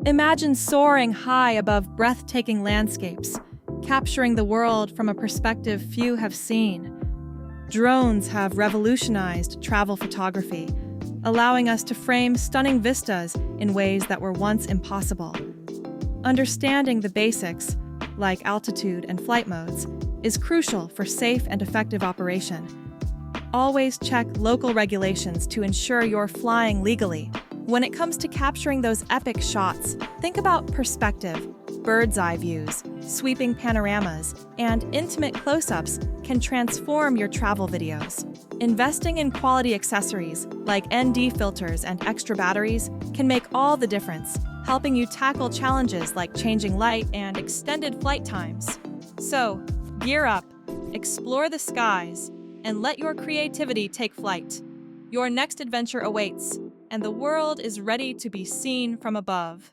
Imagine soaring high above breathtaking landscapes, capturing the world from a perspective few have seen. Drones have revolutionized travel photography, allowing us to frame stunning vistas in ways that were once impossible. Understanding the basics, like altitude and flight modes, is crucial for safe and effective operation. Always check local regulations to ensure you're flying legally. When it comes to capturing those epic shots, think about perspective. Bird's eye views, sweeping panoramas, and intimate close-ups can transform your travel videos. Investing in quality accessories like ND filters and extra batteries can make all the difference, helping you tackle challenges like changing light and extended flight times. So, gear up, explore the skies, and let your creativity take flight. Your next adventure awaits, and the world is ready to be seen from above.